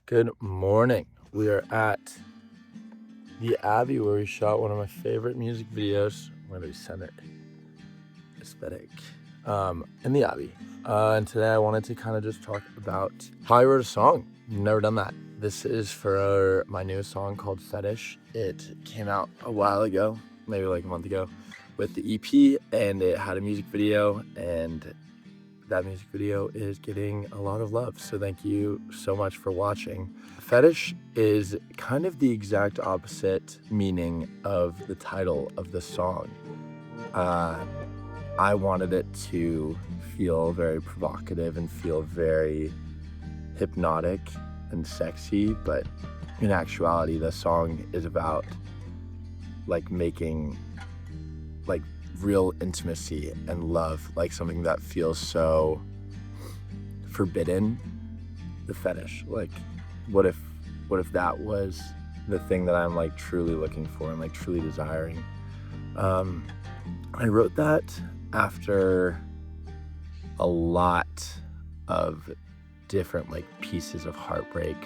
Good morning. We are at the Abbey where we shot one of my favorite music videos. Where do we center? Aesthetic. In the Abbey. And today I wanted to kind of just talk about how I wrote a song. Never done that. This is for my newest song called Fetish. It came out a while ago, maybe like a month ago, with the EP, and it had a music video, and that music video is getting a lot of love. So thank you so much for watching. Fetish is kind of the exact opposite meaning of the title of the song. I wanted it to feel very provocative and feel very hypnotic and sexy, but in actuality, the song is about like making like real intimacy and love, like something that feels so forbidden. The fetish, like what if that was the thing that I'm like truly looking for and like truly desiring. I wrote that after a lot of different like pieces of heartbreak.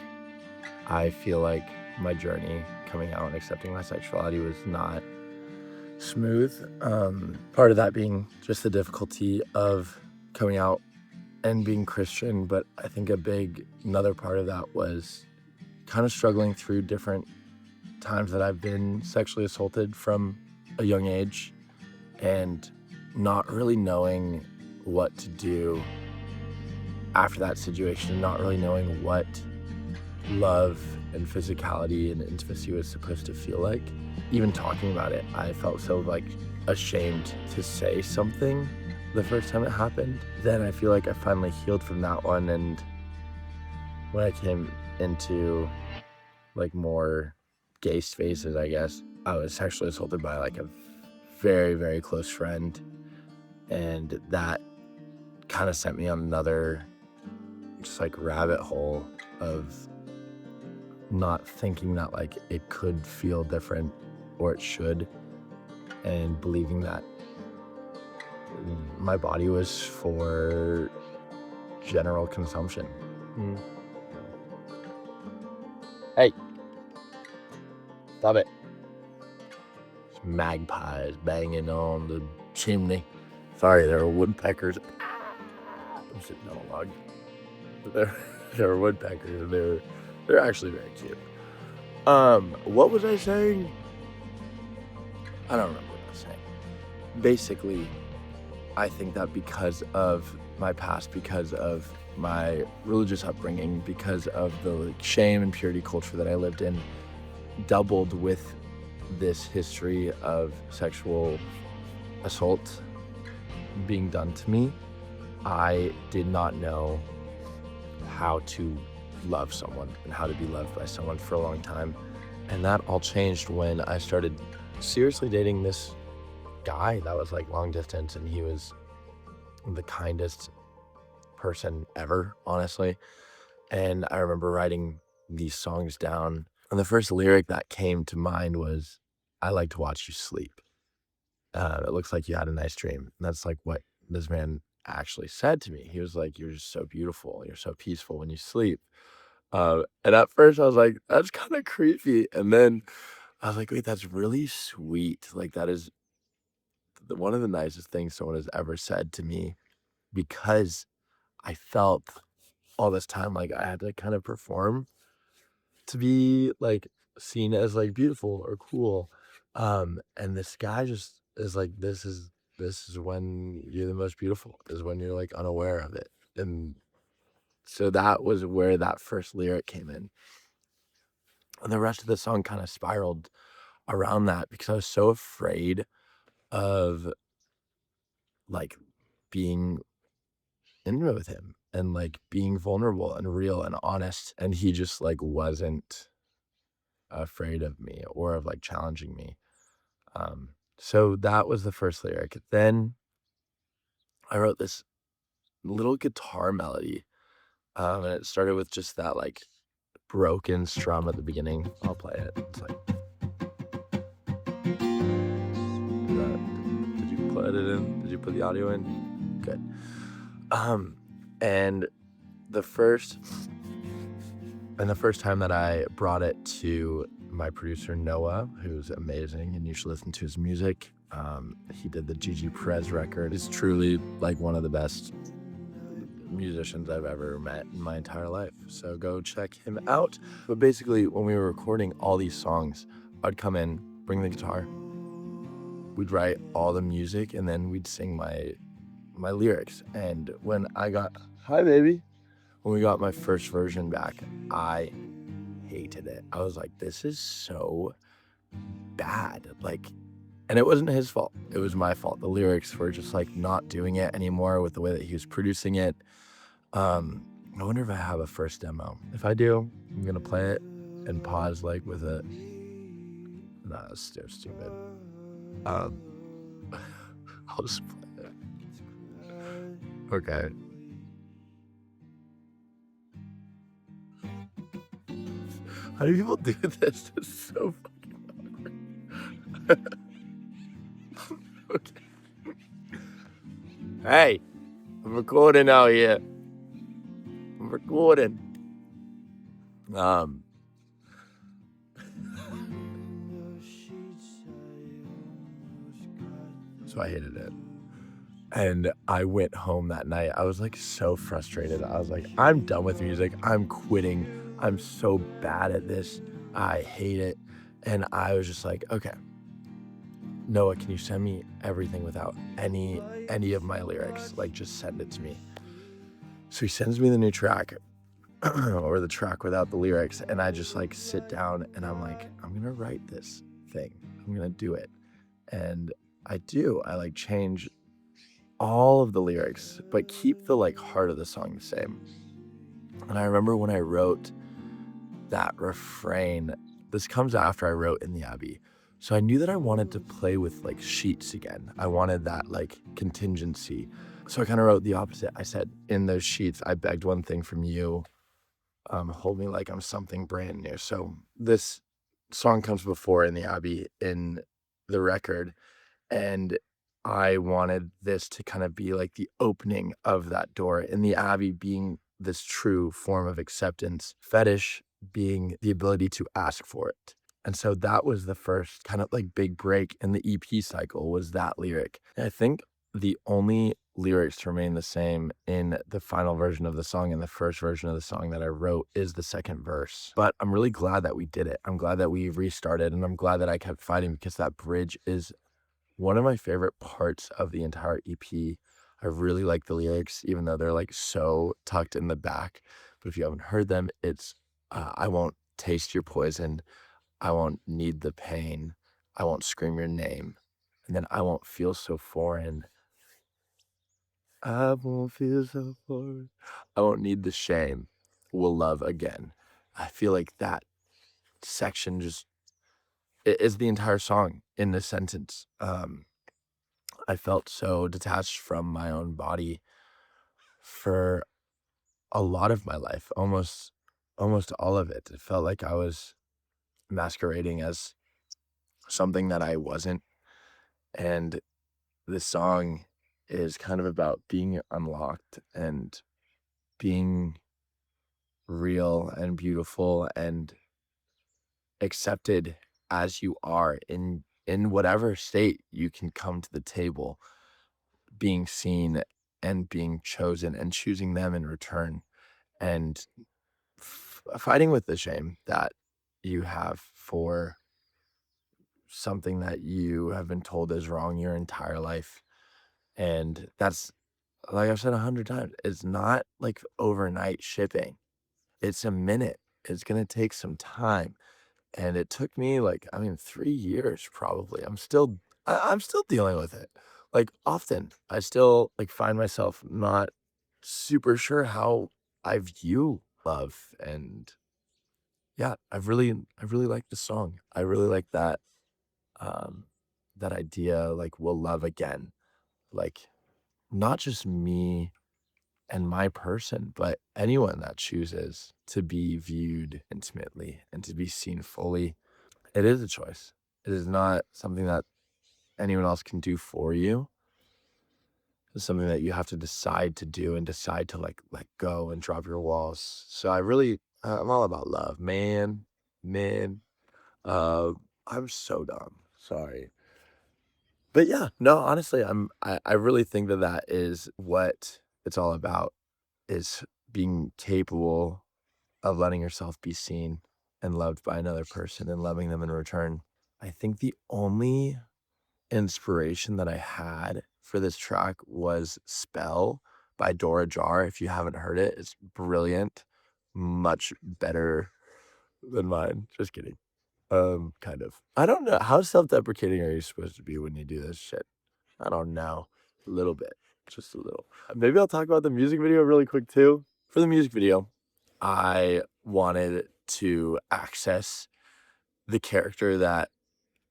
I feel like my journey coming out and accepting my sexuality was not smooth. Part of that being just the difficulty of coming out and being Christian, but I think another part of that was kind of struggling through different times that I've been sexually assaulted from a young age and not really knowing what to do after that situation, not really knowing what love and physicality and intimacy was supposed to feel like. Even talking about it, I felt so like ashamed to say something the first time it happened. Then I feel like I finally healed from that one, and when I came into like more gay spaces, I guess, I was sexually assaulted by like a very, very close friend, and that kind of sent me on another just like rabbit hole of not thinking that like it could feel different or it should, and believing that my body was for general consumption. Hey, stop it. It's magpies banging on the chimney. Sorry, there are woodpeckers. I'm sitting on a log. But there are woodpeckers, and they're actually very cute. What was I saying? I don't remember what I was saying. Basically, I think that because of my past, because of my religious upbringing, because of the like shame and purity culture that I lived in, doubled with this history of sexual assault being done to me, I did not know how to love someone and how to be loved by someone for a long time. And that all changed when I started seriously dating this guy that was like long distance, and he was the kindest person ever, honestly. And I remember writing these songs down, and the first lyric that came to mind was, "I like to watch you sleep. It looks like you had a nice dream." And that's like what this man actually said to me. He was like, "You're just so beautiful. You're so peaceful when you sleep." And at first I was like, that's kind of creepy. And then I was like, wait, that's really sweet. Like that is one of the nicest things someone has ever said to me, because I felt all this time like I had to kind of perform to be like seen as like beautiful or cool. And this guy just is like, this is when you're the most beautiful, is when you're like unaware of it. And so that was where that first lyric came in. And the rest of the song kind of spiraled around that, because I was so afraid of like being intimate with him and like being vulnerable and real and honest. And he just like wasn't afraid of me or of like challenging me. So that was the first lyric. Then I wrote this little guitar melody, and it started with just that like broken strum at the beginning. I'll play it. It's like, did you put it in? Did you put the audio in? Good. And the first And the first time that I brought it to my producer, Noah, who's amazing, and you should listen to his music. He did the Gigi Perez record. He's truly like one of the best musicians I've ever met in my entire life. So go check him out. But basically, when we were recording all these songs, I'd come in, bring the guitar, we'd write all the music, and then we'd sing my lyrics. And when I got, hi baby, when we got my first version back, I hated it. I was like, this is so bad. Like, and it wasn't his fault. It was my fault. The lyrics were just like not doing it anymore with the way that he was producing it. I wonder if I have a first demo. If I do, I'm gonna play it and pause like with a, nah, that's still stupid. I'll just play it. Okay. How do people do this? It's so fucking awkward. Okay. Hey, I'm recording out here. I'm recording. So I hated it. And I went home that night. I was like so frustrated. I was like, I'm done with music. I'm quitting. I'm so bad at this. I hate it. And I was just like, okay, Noah, can you send me everything without any of my lyrics? Like, just send it to me. So he sends me the new track or the track without the lyrics. And I just like sit down and I'm like, I'm going to write this thing. I'm going to do it. And I do. I like change all of the lyrics, but keep the like heart of the song the same. And I remember when I wrote that refrain, this comes after I wrote In the Abbey. So I knew that I wanted to play with like sheets again. I wanted that like contingency. So I kind of wrote the opposite. I said, in those sheets, I begged one thing from you. Hold me like I'm something brand new. So this song comes before In the Abbey in the record. And I wanted this to kind of be like the opening of that door. In the Abbey being this true form of acceptance, fetish being the ability to ask for it. And so that was the first kind of like big break in the EP cycle, was that lyric. And I think the only lyrics to remain the same in the final version of the song and the first version of the song that I wrote is the second verse. But I'm really glad that we did it. I'm glad that we restarted, and I'm glad that I kept fighting, because that bridge is one of my favorite parts of the entire EP. I really like the lyrics, even though they're like so tucked in the back. But if you haven't heard them, it's I won't taste your poison. I won't need the pain. I won't scream your name. And then I won't feel so foreign. I won't feel so foreign. I won't need the shame. We'll love again. I feel like that section just is the entire song in this sentence. I felt so detached from my own body for a lot of my life, almost all of it. It felt like I was masquerading as something that I wasn't. And this song is kind of about being unlocked and being real and beautiful and accepted as you are in whatever state you can come to the table, being seen and being chosen and choosing them in return, and fighting with the shame that you have for something that you have been told is wrong your entire life. And that's, like I've said 100 times, it's not like overnight shipping. It's a minute. It's going to take some time. And it took me like, 3 years probably. I'm still dealing with it. Like, often I still like find myself not super sure how I view love. And yeah, I really like the song. I really like that that idea, like, we'll love again. Like, not just me and my person, but anyone that chooses to be viewed intimately and to be seen fully. It is a choice. It is not something that anyone else can do for you. It's something that you have to decide to do and decide to like let go and drop your walls. So I really I'm all about love, man. Man. Uh, I'm so dumb. Sorry. But yeah, no, honestly, I really think that that is what it's all about, is being capable of letting yourself be seen and loved by another person and loving them in return. I think the only inspiration that I had for this track was Spell by Dora Jar. If you haven't heard it, it's brilliant. Much better than mine. Just kidding. Kind of. I don't know. How self-deprecating are you supposed to be when you do this shit? I don't know. A little bit. Just a little. Maybe I'll talk about the music video really quick too. For the music video, I wanted to access the character that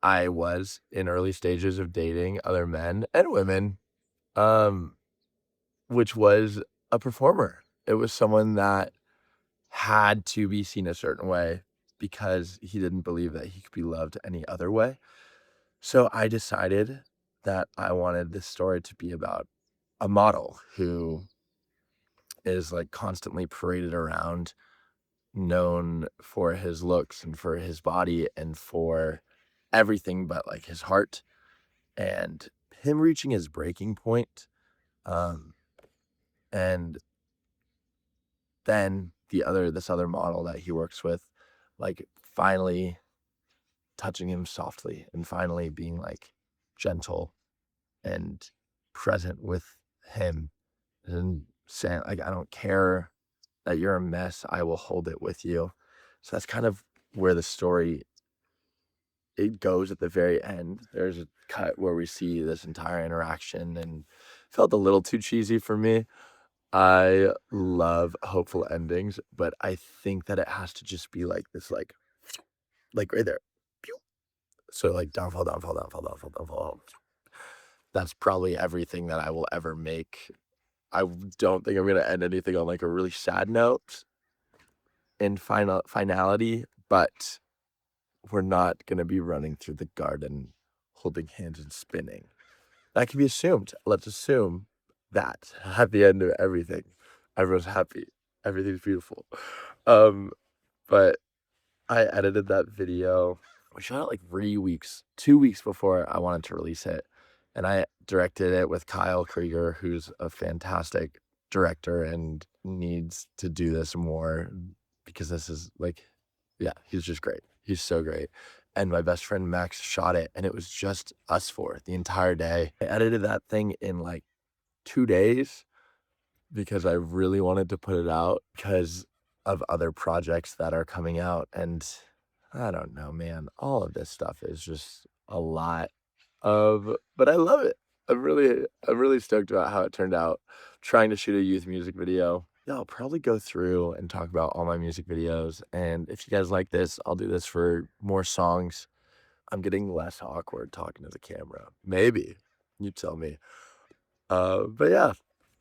I was in early stages of dating other men and women, um, which was a performer. It was someone that had to be seen a certain way because he didn't believe that he could be loved any other way. So I decided that I wanted this story to be about a model who is like constantly paraded around, known for his looks and for his body and for everything but like his heart, and him reaching his breaking point. Um, and then this other model that he works with, like finally touching him softly and finally being like gentle and present with him and saying like, I don't care that you're a mess, I will hold it with you. So that's kind of where the story it goes at the very end. There's a cut where we see this entire interaction and felt a little too cheesy for me. I love hopeful endings, but I think that it has to just be like this, like right there. Pew. So like downfall, downfall, downfall, downfall, downfall. That's probably everything that I will ever make. I don't think I'm gonna end anything on like a really sad note in finality, but we're not gonna be running through the garden holding hands and spinning. That can be assumed. Let's assume that at the end of everything, everyone's happy. Everything's beautiful. Um, but I edited that video. We shot it like 3 weeks, 2 weeks before I wanted to release it. And I directed it with Kyle Krieger, who's a fantastic director and needs to do this more because this is like, yeah, he's just great. He's so great. And my best friend Max shot it, and it was just us four the entire day. I edited that thing in like 2 days because I really wanted to put it out because of other projects that are coming out. And I don't know, man, all of this stuff is just a lot of, but I love it. I'm really stoked about how it turned out. Trying to shoot a youth music video. Yeah, I'll probably go through and talk about all my music videos. And if you guys like this, I'll do this for more songs. I'm getting less awkward talking to the camera. Maybe. You tell me. But yeah,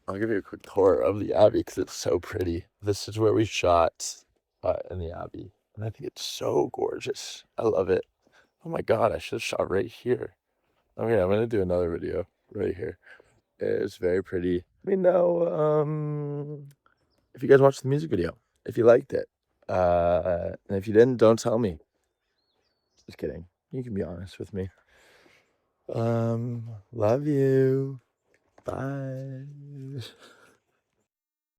I'll give you a quick tour of the Abbey because it's so pretty. This is where we shot in the Abbey, and I think it's so gorgeous. I love it. Oh my God, I should have shot right here. Okay, I'm gonna do another video right here. It's very pretty. Let me know if you guys watched the music video, if you liked it. And if you didn't, don't tell me. Just kidding. You can be honest with me. Love you. Bye.